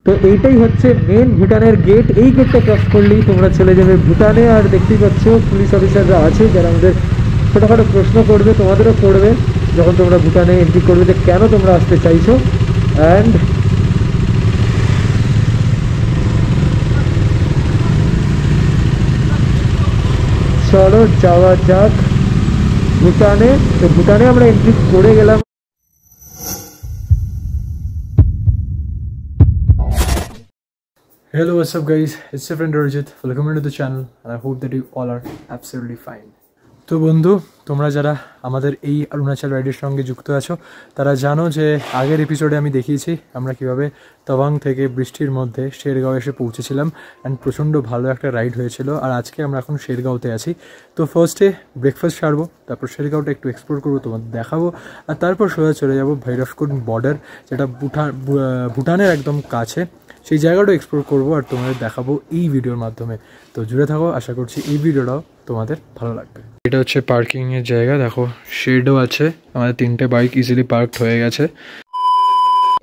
তো এইটাই হচ্ছে মেন ভুটানের গেট। এই গেটটা ক্রস করলেই তোমরা চলে যাবে ভুটানে। আর দেখতেই পাচ্ছ পুলিশ অফিসাররা আছে যারা আমাদের ছোটোখাটো প্রশ্ন করবে, তোমাদেরও করবে যখন তোমরা ভুটানে এন্ট্রি করবে যে কেন তোমরা আসতে চাইছো। অ্যান্ড চলো যাওয়া যাক ভুটানে। তো ভুটানে আমরা এন্ট্রি করে গেলাম। Hello, what's up guys, it's your friend Arjit. Welcome to the channel and I hope that you all are absolutely fine. তো বন্ধু, তোমরা যারা আমাদের এই অরুণাচল রাইডের সঙ্গে যুক্ত আছো তারা জানো যে আগের এপিসোডে আমি দেখিয়েছি আমরা কিভাবে তাওয়াং থেকে বৃষ্টির মধ্যে শেরগাঁও এসে পৌঁছেছিলাম অ্যান্ড প্রচণ্ড ভালো একটা রাইড হয়েছিল। আর আজকে আমরা এখন শেরগাঁওতে আছি। তো ফার্স্টে ব্রেকফাস্ট সারবো, তারপর শেরগাঁওটা একটু এক্সপ্লোর করবো, তোমাদের দেখাবো, আর তারপর সোজা চলে যাবো ভৈরবকুণ্ড বর্ডার, যেটা ভুটানের একদম কাছে। সেই জায়গাটা এক্সপ্লোর করবো আর তোমাদের দেখাবো এই ভিডিওর মাধ্যমে। তো জুড়ে থাকো, আশা করছি এই ভিডিওটাও তোমাদের ভালো লাগবে। এটা হচ্ছে পার্কিংয়ের জায়গা, দেখো শেডও আছে, আমাদের 3টে বাইক ইজিলি পার্কড হয়ে গেছে।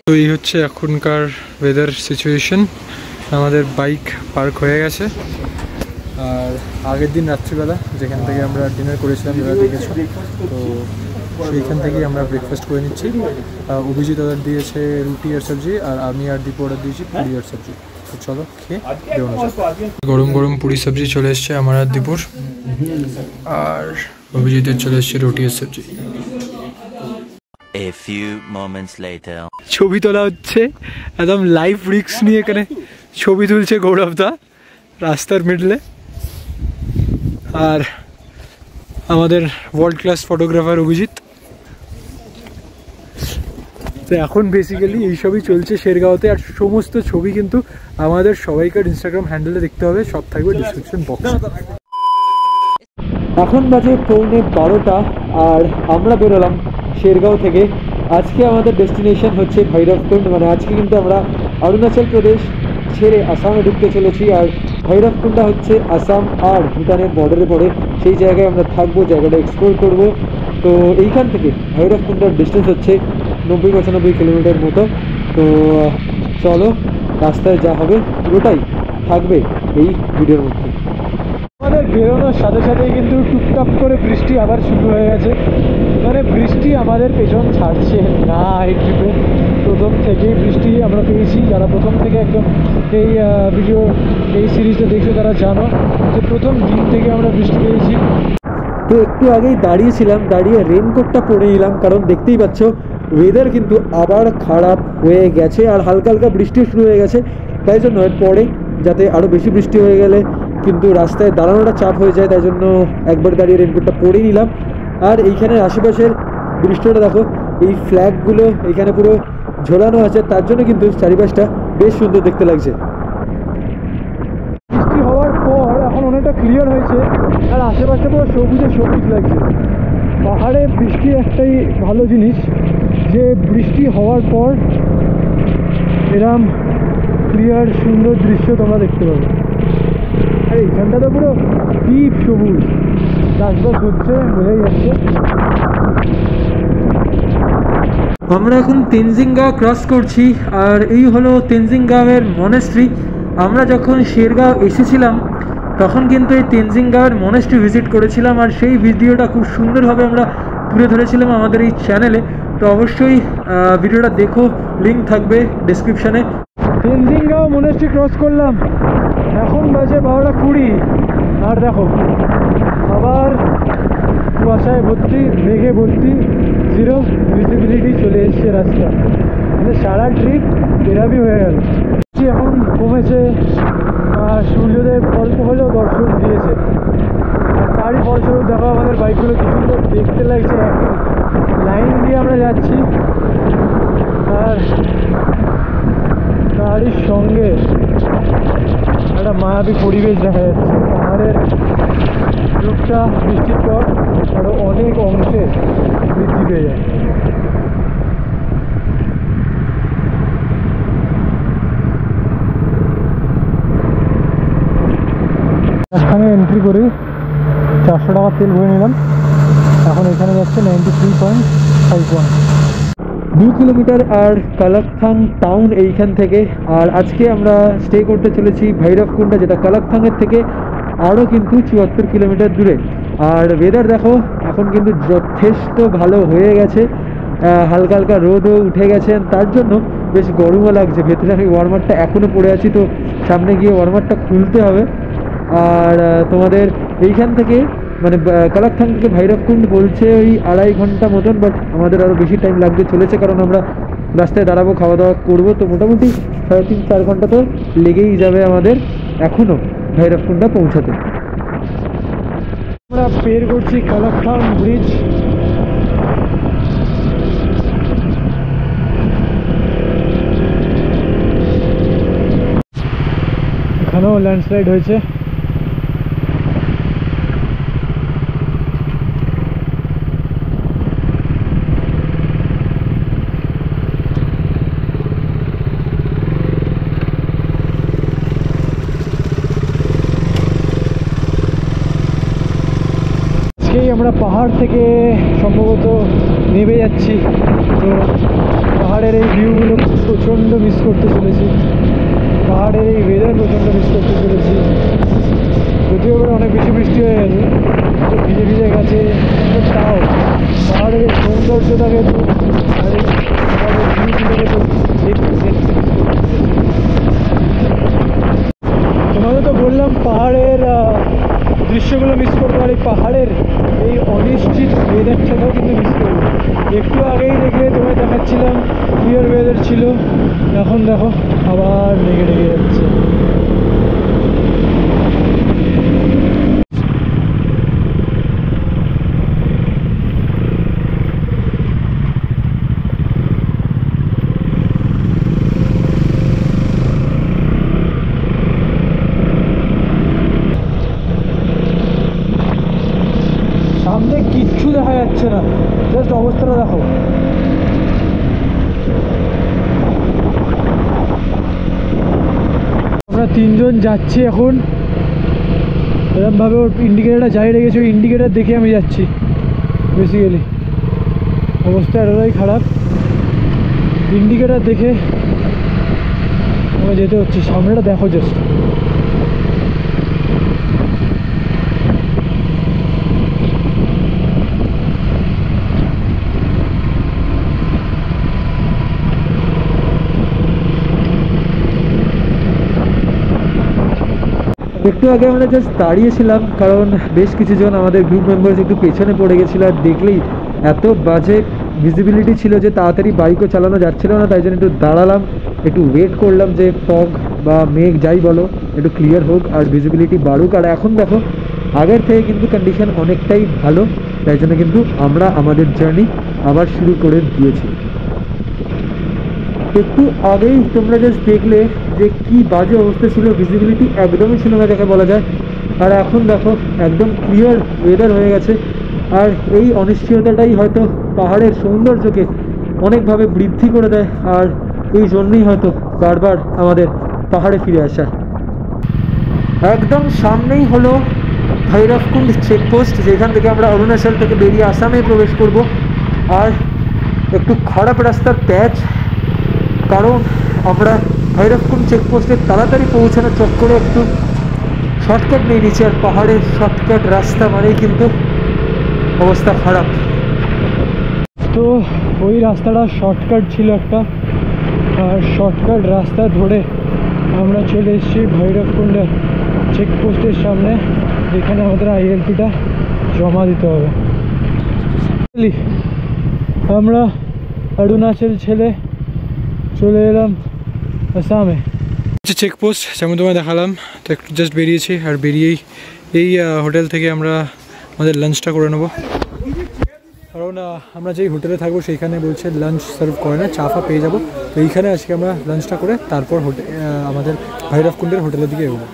তো এই হচ্ছে এখনকার ওয়েদার সিচুয়েশন, আমাদের বাইক পার্ক হয়ে গেছে। আর আগের দিন রাত্রিবেলা যেখান থেকে আমরা ডিনার করেছিলাম যারা দেখেছো, তো সেইখান থেকেই আমরা ব্রেকফাস্ট করে নিচ্ছি। অভিজিৎ অর্ডার দিয়েছে রুটি আর সবজি, আর আমি আর দীপু অর্ডার দিয়েছি পুরি আর সবজি। তো চলো খেয়ে দেওয়া যাক। গরম গরম পুরি সবজি চলে এসছে আমার আর দীপুর, আর অভিজিতের চলে এসছে রুটি আর সবজি। A few moments later. ছবি তোলা হচ্ছে একদম লাইভ রিস্ক নিয়ে, এখানে ছবি তুলছে গৌরবদা রাস্তার মিডলে। আর আমাদের ওয়ার্ল্ড ক্লাস ফটোগ্রাফার অভিজিৎ। তো এখন বেসিক্যালি এইসবই চলছে শেরগাঁওতে। আর সমস্ত ছবি কিন্তু আমাদের সবাইকার ইনস্টাগ্রাম হ্যান্ডেলে দেখতে হবে, সব থাকবে ডিসক্রিপশন বক্সে। এখন বাজে 11:15 আর আমরা বেরোলাম শেরগাঁও থেকে। আজকে আমাদের ডেস্টিনেশন হচ্ছে ভৈরবকুণ্ড। মানে আজকে কিন্তু আমরা অরুণাচল প্রদেশ ছেড়ে আসামে ঢুকতে চলেছি। আর ভৈরবকুণ্ডটা হচ্ছে আসাম আর ভুটানের বর্ডারে পড়ে, সেই জায়গায় আমরা থাকবো, জায়গাটা এক্সপ্লোর করব। তো এইখান থেকে ভৈরবকুণ্ডার ডিস্টেন্স হচ্ছে 90-95 কিলোমিটার মতো। তো চলো, রাস্তায় যা হবে পুরোটাই থাকবে এই ভিডিওর মধ্যে। আমাদের বেরোনোর সাথে সাথেই কিন্তু টুকটাক করে বৃষ্টি আবার শুরু হয়ে গেছে। মানে বৃষ্টি আমাদের পেছন ছাড়ছে না। এই ট্রিপে প্রথম থেকেই বৃষ্টি আমরা পেয়েছি। যারা প্রথম থেকে একদম এই এই সিরিজটা দেখছো তারা জানো যে প্রথম দিন থেকে আমরা বৃষ্টি পেয়েছি। তো একটু আগেই দাঁড়িয়েছিলাম, দাঁড়িয়ে রেনকোটটা পরে নিলাম, কারণ দেখতেই পাচ্ছ ওয়েদার কিন্তু আবার খারাপ হয়ে গেছে আর হালকা হালকা বৃষ্টিও শুরু হয়ে গেছে। তাই জন্য পরে যাতে আরও বেশি বৃষ্টি হয়ে গেলে কিন্তু রাস্তায় দাঁড়ানোটা চাপ হয়ে যায়, তাই জন্য একবার দাঁড়িয়ে রেনকোটটা পরেই নিলাম। আর এইখানে আশেপাশের দৃশ্যটা দেখো, এই ফ্ল্যাগগুলো এইখানে পুরো ঝোলানো আছে, তার জন্য কিন্তু চারিপাশটা বেশ সুন্দর দেখতে লাগছে। বৃষ্টি হওয়ার পর এখন অনেকটা ক্লিয়ার হয়েছে আর আশেপাশটা পুরো সবুজে সবুজ লাগছে। পাহাড়ে বৃষ্টি একটাই ভালো জিনিস যে বৃষ্টি হওয়ার পর এরম ক্লিয়ার সুন্দর দৃশ্য তোমরা দেখতে পাবে। আর এইখানটা তো পুরো ডিপ সবুজ, চাষবাস হচ্ছে বোঝাই যাচ্ছে। আমরা এখন তেনজিং গাঁও ক্রস করছি আর এই হলো তেনজিং গাঁওয়ের মনেস্ট্রি। আমরা যখন শেরগাঁও এসেছিলাম তখন কিন্তু এই তেনজিং গাঁওয়ের মনেস্ট্রি ভিজিট করেছিলাম, আর সেই ভিডিওটা খুব সুন্দরভাবে আমরা তুলে ধরেছিলাম আমাদের এই চ্যানেলে। তো অবশ্যই ভিডিওটা দেখো, লিঙ্ক থাকবে ডেসক্রিপশানে। তেনজিং গাঁও মনেস্ট্রি ক্রস করলাম, এখন বাজে 12:20 আর দেখো আবার কুয়াশায় ভর্তি, মেঘে ভর্তি, জিরো ভিজিবিলিটি চলে এসছে রাস্তা। মানে সারা ট্রিপ এরাবি হয়ে গেল। এখন কমেছে আর সূর্যদেব অল্প হলেও দর্শন দিয়েছে। আর তারই ফলস্বরূপ দেখো আমাদের বাইকগুলো কি সুন্দর দেখতে লাগছে, লাইন দিয়ে আমরা যাচ্ছি। আর তারই সঙ্গে একটা মায়াবী পরিবেশ দেখা যাচ্ছে। পাহাড়ের রূপটা বৃষ্টির পর আরও অনেক অংশে বৃদ্ধি পেয়ে যায়। এখানে এন্ট্রি করি 400 টাকা তেল ভরে নিলাম। এখন এখানে যাচ্ছে 93.51। 2 কিলোমিটার আর কালাকথাং টাউন এইখান থেকে। আর আজকে আমরা স্টে করতে চলেছি ভৈরবকুণ্ডা, যেটা কালাকথাংয়ের থেকে আরও কিন্তু 74 কিলোমিটার দূরে। আর ওয়েদার দেখো এখন কিন্তু যথেষ্ট ভালো হয়ে গেছে, হালকা হালকা রোদও উঠে গেছে, তার জন্য বেশ গরমও লাগছে। ভেতরে আমি ওয়ার্মারটা এখনও পড়ে আছি, তো সামনে গিয়ে ওয়ার্মারটা খুলতে হবে। আর তোমাদের এইখান থেকে মানে কালাকথাং থেকে ভৈরবকুণ্ড বলছে ওই 2.5 ঘন্টা মতন, বাট আমাদের আরও বেশি টাইম লাগতে চলেছে, কারণ আমরা রাস্তায় দাঁড়াবো, খাওয়া দাওয়া করবো, তো মোটামুটি 3.5-4 ঘন্টা তো লেগেই যাবে আমাদের এখনও ভৈরবকুণ্ডা পৌঁছাতে। আমরা পের করছি কালাকথাং ব্রিজ। এখানেও ল্যান্ডস্লাইড হয়েছে। আজকেই আমরা পাহাড় থেকে সম্ভবত নেমে যাচ্ছি, তো পাহাড়ের এই ভিউগুলো প্রচণ্ড মিস করতে চলেছি, পাহাড়ের এই ওয়েদার প্রচণ্ড মিস করতে চলেছি। যদিও এবার অনেক বেশি বৃষ্টি হয়ে গেছে, তো ভিজে ভিজে গেছে, তাও পাহাড়ের এই সৌন্দর্যটাকে তো আর এই পাহাড়ের ভিউগুলোকে তো দেখতে তোমাদের তো বললাম পাহাড়ের দৃশ্যগুলো মিস করবো, আর এই পাহাড়ের এই অনিশ্চিত ওয়েদারটাকেও কিন্তু মিস করবো। একটু আগেই দেখলে তোমায় দেখাচ্ছিলাম ক্লিয়ার ওয়েদার ছিল, এখন দেখো আবার লেগে লেগে যাচ্ছে। সামনে কিচ্ছু দেখা যাচ্ছে না, জাস্ট অবস্থাটা দেখো। আমরা 3 জন যাচ্ছি এখন, এরকমভাবে ওর ইন্ডিকেটারটা জ্বালিয়ে রেখেছে, ওই ইন্ডিকেটার দেখে আমি যাচ্ছি। বেসিক্যালি অবস্থা এতটাই খারাপ, ইন্ডিকেটার দেখে আমার যেতে হচ্ছে। সামনেটা দেখো জাস্ট, একটু আগে আমরা জাস্ট দাঁড়িয়েছিলাম, কারণ বেশ কিছুজন আমাদের গ্রুপ মেম্বার্স একটু পেছনে পড়ে গেছিলো, আর দেখলেই এত বাজে ভিজিবিলিটি ছিল যে তাড়াতাড়ি বাইকও চালানো যাচ্ছিল না, তাই জন্য একটু দাঁড়ালাম, একটু ওয়েট করলাম যে ফগ বা মেঘ যাই বলো একটু ক্লিয়ার হোক আর ভিজিবিলিটি বাড়ুক। আর এখন দেখো আগের থেকে কিন্তু কন্ডিশন অনেকটাই ভালো, তাই জন্য কিন্তু আমরা আমাদের জার্নি আবার শুরু করে দিয়েছি। একটু আগেই তোমরা জাস্ট দেখলে যে কি বাজে অবস্থা ছিল, ভিজিবিলিটি একদমই ছিল না যাকে বলা যায়, আর এখন দেখো একদম ক্লিয়ার ওয়েদার হয়ে গেছে। আর এই অনিশ্চয়তাটাই হয়তো পাহাড়ের সৌন্দর্যকে অনেকভাবে বৃদ্ধি করে দেয়, আর এই জন্যই হয়তো বারবার আমাদের পাহাড়ে ফিরে আসা। একদম সামনেই হলো ভৈরবকুণ্ড চেকপোস্ট, যেখান থেকে আমরা অরুণাচল থেকে বেরিয়ে আসামে প্রবেশ করব। আর একটু খারাপ রাস্তার প্যাচ, কারণ আমরা ভৈরবকুণ্ড চেকপোস্টে তাড়াতাড়ি পৌঁছানোর চক্করে একটু শর্টকাট নিয়ে নিচ্ছি, আর পাহাড়ের শর্টকাট রাস্তা মানেই কিন্তু অবস্থা খারাপ। তো ওই রাস্তাটা শর্টকাট ছিল একটা, আর শর্টকাট রাস্তা ধরে আমরা চলে এসেছি ভৈরবকুণ্ড চেকপোস্টের সামনে, যেখানে আমাদের আইএলপিটা জমা দিতে হবে। আমরা অরুণাচল ছেড়ে চলে এলাম আসামে। চেকপোস্ট যেমন তোমায় দেখালাম, তো একটু জাস্ট বেরিয়েছি, আর বেরিয়েই এই হোটেল থেকে আমরা আমাদের লাঞ্চটা করে নেবো, কারণ আমরা যেই হোটেলে থাকবো সেইখানে বলছে লাঞ্চ সার্ভ করে না, চা ফা পেয়ে যাবো। তো এইখানে আজকে আমরা লাঞ্চটা করে তারপর আমাদের ভৈরবকুণ্ডের হোটেলের দিকে এগোবো।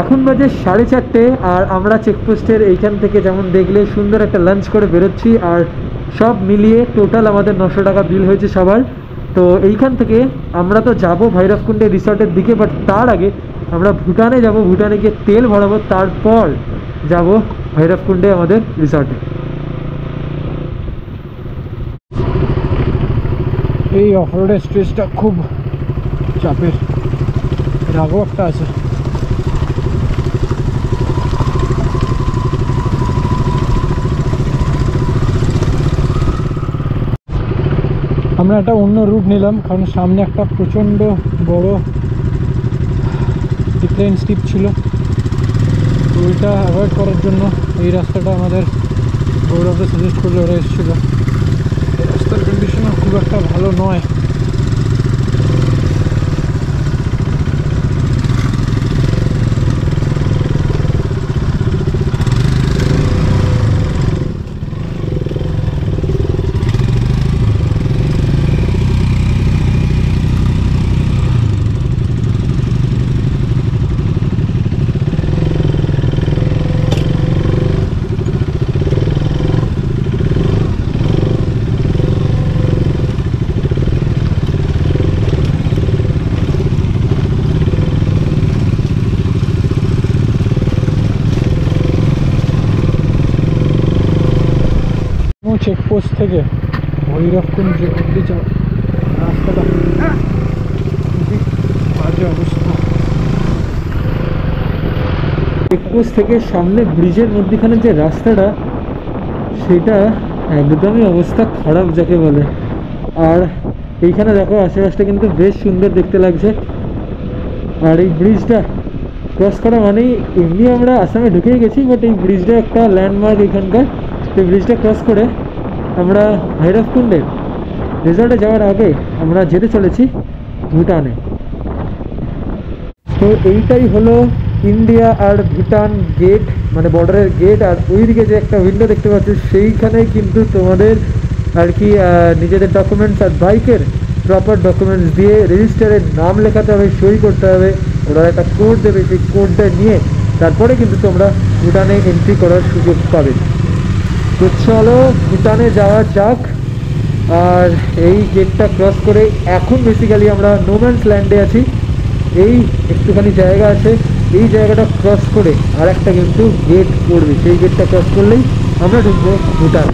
এখন বাজে 4:30, আর আমরা চেকপোস্টের এইখান থেকে যেমন দেখলে সুন্দর একটা লাঞ্চ করে বেরোচ্ছি, আর সব মিলিয়ে টোটাল আমাদের 900 টাকা বিল হয়েছে সবার। তো এইখান থেকে আমরা তো যাবো ভৈরবকুণ্ডে রিসর্টের দিকে, বাট তার আগে আমরা ভুটানে যাব, ভুটানে গিয়ে তেল ভরাবো, তারপর যাব ভৈরবকুণ্ডে আমাদের রিসর্টে। এই অফরোডের স্ট্রেচটা খুব চাপের, রাগও একটা আছে। আমরা একটা অন্য রুট নিলাম, কারণ সামনে একটা প্রচণ্ড বড় ডিক্লাইন স্টিপ ছিল, তো ওইটা অ্যাভয়েড করার জন্য এই রাস্তাটা আমাদের গৌরবকে সাজেস্ট করলে ওরা এসেছিল। এই রাস্তার কন্ডিশনও খুব একটা ভালো নয়। চেকপোস্ট থেকে ভৈরবকুণ্ড অব্দি যাওয়া রাস্তাটা খুবই বাজে অবস্থা। চেকপোস্ট থেকে সামনে ব্রিজের মধ্যখানে যে রাস্তাটা, সেটা একদমই অবস্থা খারাপ যাকে বলে। আর এইখানে দেখো আশেপাশটা কিন্তু বেশ সুন্দর দেখতে লাগছে। আর এই ব্রিজটা ক্রস করা মানেই এমনি আমরা আসামে ঢুকেই গেছি, বাট এই ব্রিজটা একটা ল্যান্ডমার্ক এখানকার। তো ব্রিজটা ক্রস করে আমরা ভৈরবকুণ্ডের রিসর্টে যাওয়ার আগে আমরা যেতে চলেছি ভুটানে। তো এইটাই হলো ইন্ডিয়া আর ভুটান গেট, মানে বর্ডারের গেট। আর ওইদিকে যে একটা উইন্ডো দেখতে পাচ্ছি, সেইখানে কিন্তু তোমাদের আর কি নিজেদের ডকুমেন্টস আর বাইকের প্রপার ডকুমেন্টস দিয়ে রেজিস্টারের নাম লেখাতে হবে, সই করতে হবে। ওরা একটা কোড দেবে, সেই কোডটা নিয়ে তারপরে কিন্তু তোমরা ভুটানে এন্ট্রি করার সুযোগ পাবে। তো চলো ভুটানে যাওয়া যাক। আর এই গেটটা ক্রস করে এখন বেসিক্যালি আমরা নোম্যান্স ল্যান্ডে আছি। এই একটুখানি জায়গা আছে, এই জায়গাটা ক্রস করে আর একটা কিন্তু গেট পড়বে, সেই গেটটা ক্রস করলেই আমরা ঢুকবো ভুটান।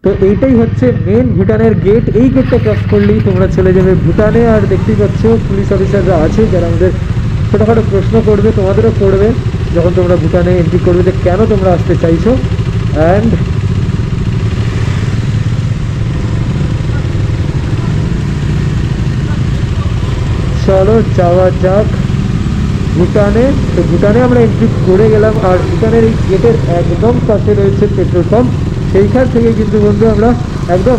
তো এইটাই হচ্ছে মেন ভুটানের গেট। এই গেটটা ক্রস করলেই তোমরা চলে যাবে ভুটানে। আর দেখতেই পাচ্ছ পুলিশ অফিসাররা আছে যারা আমাদের ছোটোখাটো প্রশ্ন করবে, তোমাদেরও করবে যখন তোমরা ভুটানে এন্ট্রি করবে, যে কেন তোমরা আসতে চাইছো। অ্যান্ড চলো যাওয়া যাক ভুটানে। তো ভুটানে আমরা এন্ট্রি করে গেলাম, আর ভুটানের এই গেটের একদম কাছে রয়েছে পেট্রোল পাম্প। সেইখান থেকে কিন্তু বন্ধু আমরা একদম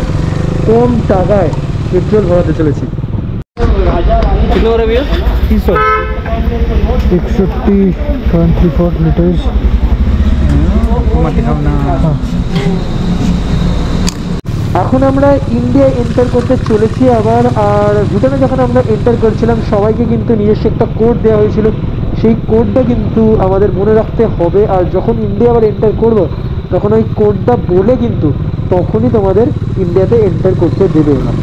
কম টাকায় পেট্রোল ভরাতে চলেছি। 61.34 লিটার্স। এখন আমরা ইন্ডিয়া এন্টার করতে চলেছি আবার। আর ভুটানে যখন আমরা এন্টার করছিলাম সবাইকে কিন্তু নিজস্ব একটা কোড দেওয়া হয়েছিল, সেই কোডটা কিন্তু আমাদের মনে রাখতে হবে। আর যখন ইন্ডিয়া আবার এন্টার করব তখন ওই কোডটা বলে কিন্তু তখনই তোমাদের ইন্ডিয়াতে এন্টার করতে দেবে না।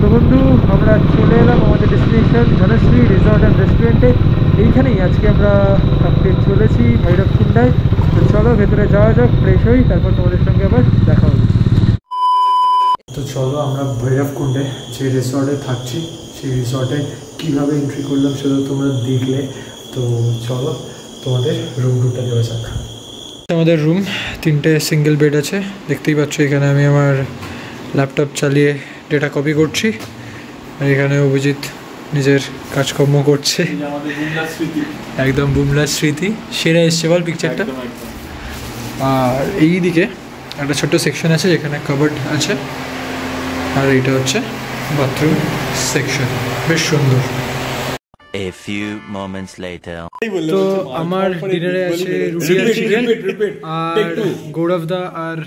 তো বন্ধু আমরা চলে এলাম আমাদের ডেস্টিনেশন ধনশ্রী রিসর্ট অ্যান্ড রেস্টুরেন্টে। এইখানেই আজকে আমরা থাকতে চলেছি ভৈরবকুণ্ডায়। তো চলো ভেতরে যাওয়া যাক, ফ্রেশ হই, তারপর তোমাদের সঙ্গে আবার দেখা হবে। তো চলো আমরা ভৈরবকুণ্ডে যে রিসর্টে থাকছি সেই রিসর্টে কীভাবে এন্ট্রি করলাম সেটা তোমরা দেখলে। তো চলো তোমাদের রুম টুরটা দেওয়া যাক। আমাদের রুম 3টে সিঙ্গেল বেড আছে, দেখতেই পাচ্ছ। এখানে আমি আমার ল্যাপটপ চালিয়ে ডেটা কপি করছি, আর এখানে অভিজিৎ নিজের কাজকর্ম করছে। একদম বুমলার স্মৃতি, সেরা এসছে বল পিকচারটা। আর এই দিকে একটা ছোট্ট সেকশন আছে যেখানে কাবার্ড আছে, আর এইটা হচ্ছে বাথরুম সেকশন, বেশ সুন্দর। A few moments later. তো আমার ডিনারে আছে রুটি আর চিকেন, আর গৌরবদা আর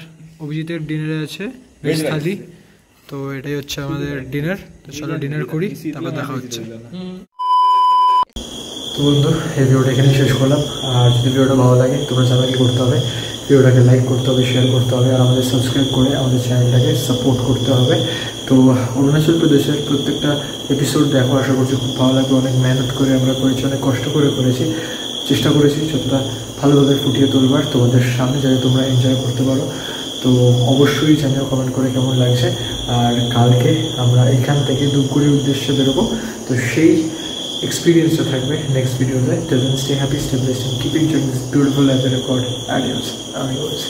অভিজিতের ডিনারে আছে ভেজ থালি। তো এটাই হচ্ছে আমাদের ডিনার। তো চলো ডিনার করি, তারপর দেখা হচ্ছে। তো বন্ধু এই ভিডিওটা এখানে শেষ করলাম। আর যদি ভিডিওটা ভালো লাগে তোমরা জানো কি করতে হবে, ভিডিওটাকে লাইক করতে হবে, শেয়ার করতে হবে, আর আমাদের সাবস্ক্রাইব করে আমাদের চ্যানেলটাকে সাপোর্ট করতে হবে। তো অরুণাচল প্রদেশের প্রত্যেকটা এপিসোড দেখো, আশা করছি খুব ভালো লাগবে। অনেক মেহনত করে আমরা করেছি, অনেক কষ্ট করে করেছি, চেষ্টা করেছি যতটা ভালোভাবে ফুটিয়ে তুলবার তোমাদের সামনে, যাতে তোমরা এনজয় করতে পারো। তো অবশ্যই জানিও কমেন্ট করে কেমন লাগছে। আর কালকে আমরা এখান থেকে ধূপগুড়ির উদ্দেশ্যে বেরোবো, তো সেই এক্সপিরিয়েন্সটা থাকবে নেক্সট ভিডিওতে। Till then stay happy, stay blessed, keep enjoying this beautiful life record. Adios, আমি বলছি।